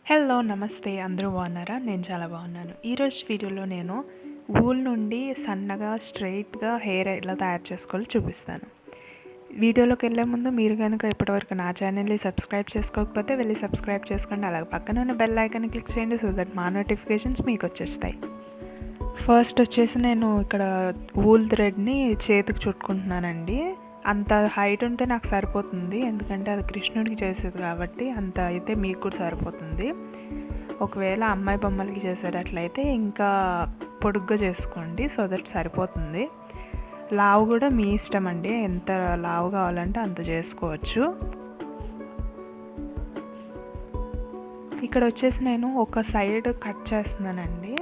Hello నమస్తే అందరూ బాగున్నారా? నేను చాలా బాగున్నాను. ఈరోజు వీడియోలో నేను వూల్ నుండి సన్నగా స్ట్రైట్గా హెయిర్ ఎలా తయారు చేసుకోవాలో చూపిస్తాను. వీడియోలోకి వెళ్ళే ముందు మీరు కనుక ఇప్పటివరకు నా ఛానల్ని సబ్స్క్రైబ్ చేసుకోకపోతే వెళ్ళి సబ్స్క్రైబ్ చేసుకోండి. అలాగే పక్కన ఉన్న బెల్ ఐకాన్ని క్లిక్ చేయండి సో దట్ మా నోటిఫికేషన్స్ మీకు వచ్చేస్తాయి. ఫస్ట్ వచ్చేసి నేను ఇక్కడ వూల్ థ్రెడ్ని చేతికి చుట్టుకుంటున్నానండి. అంత హైట్ ఉంటే నాకు సరిపోతుంది, ఎందుకంటే అది కృష్ణుడికి చేసేది కాబట్టి అంత అయితే మీకు కూడా సరిపోతుంది. ఒకవేళ అమ్మాయి బొమ్మలకి చేసేటట్లయితే ఇంకా పొడుగ్గా చేసుకోండి సో దట్ సరిపోతుంది. లావు కూడా మీ ఇష్టం అండి, ఎంత లావు కావాలంటే అంత చేసుకోవచ్చు. ఇక్కడ వచ్చేసి నేను ఒక సైడ్ కట్ చేస్తున్నానండి.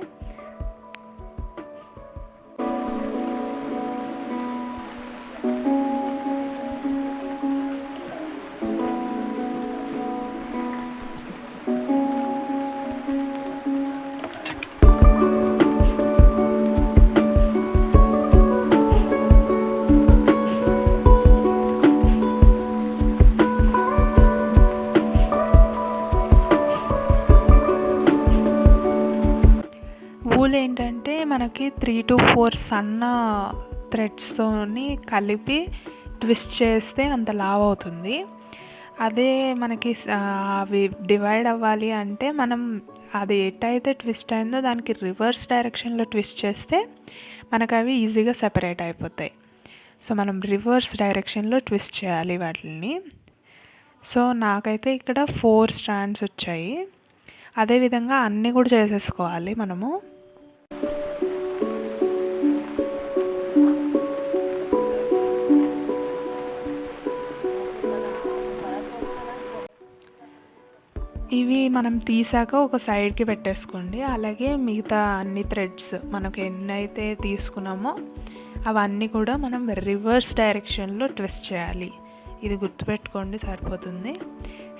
వూల్ ఏంటంటే మనకి 3 to 4 సన్న థ్రెడ్స్తోని కలిపి ట్విస్ట్ చేస్తే అంత లావ్ అవుతుంది. అదే మనకి అవి డివైడ్ అవ్వాలి అంటే మనం అది ఎటైతే ట్విస్ట్ అయిందో దానికి రివర్స్ డైరెక్షన్లో ట్విస్ట్ చేస్తే మనకు అవి ఈజీగా సెపరేట్ అయిపోతాయి. సో మనం రివర్స్ డైరెక్షన్లో ట్విస్ట్ చేయాలి వాటిని. సో నాకైతే ఇక్కడ 4 స్ట్రాండ్స్ వచ్చాయి. అదేవిధంగా అన్నీ కూడా చేసేసుకోవాలి మనము. ఇవి మనం తీసాక ఒక సైడ్కి పెట్టేసుకోండి. అలాగే మిగతా అన్ని థ్రెడ్స్ మనకు ఎన్నైతే తీసుకున్నామో అవన్నీ కూడా మనం రివర్స్ డైరెక్షన్లో ట్విస్ట్ చేయాలి. ఇది గుర్తుపెట్టుకోండి సరిపోతుంది.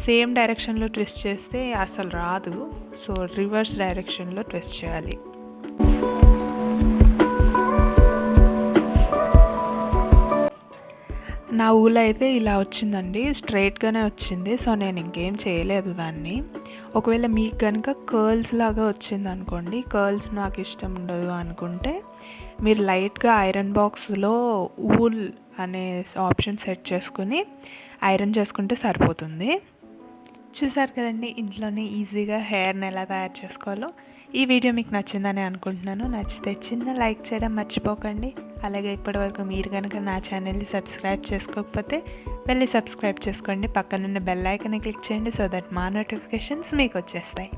సేమ్ డైరెక్షన్లో ట్విస్ట్ చేస్తే అసలు రాదు, సో రివర్స్ డైరెక్షన్లో ట్విస్ట్ చేయాలి. నా ఊళ్ళో అయితే ఇలా వచ్చిందండి, స్ట్రైట్గానే వచ్చింది. సో నేను ఇంకేం చేయలేదు దాన్ని. ఒకవేళ మీకు కనుక కర్ల్స్ లాగా వచ్చింది అనుకోండి, కర్ల్స్ నాకు ఇష్టం ఉండదు అనుకుంటే మీరు లైట్గా ఐరన్ బాక్స్లో ఊల్ అనే ఆప్షన్ సెట్ చేసుకుని ఐరన్ చేసుకుంటే సరిపోతుంది. చూసారు కదండి, ఇంట్లోనే ఈజీగా హెయిర్ని ఎలా తయారు చేసుకోవాలో. ఈ వీడియో మీకు నచ్చిందని అనుకుంటున్నాను. నచ్చితే చిన్న లైక్ చేయడం మర్చిపోకండి. అలాగే ఇప్పటివరకు మీరు కనుక నా ఛానల్ని సబ్స్క్రైబ్ చేసుకోకపోతే వెళ్ళి సబ్స్క్రైబ్ చేసుకోండి. పక్కనున్న బెల్ ఐకాన్ని క్లిక్ చేయండి సో దట్ మా నోటిఫికేషన్స్ మీకు వచ్చేస్తాయి.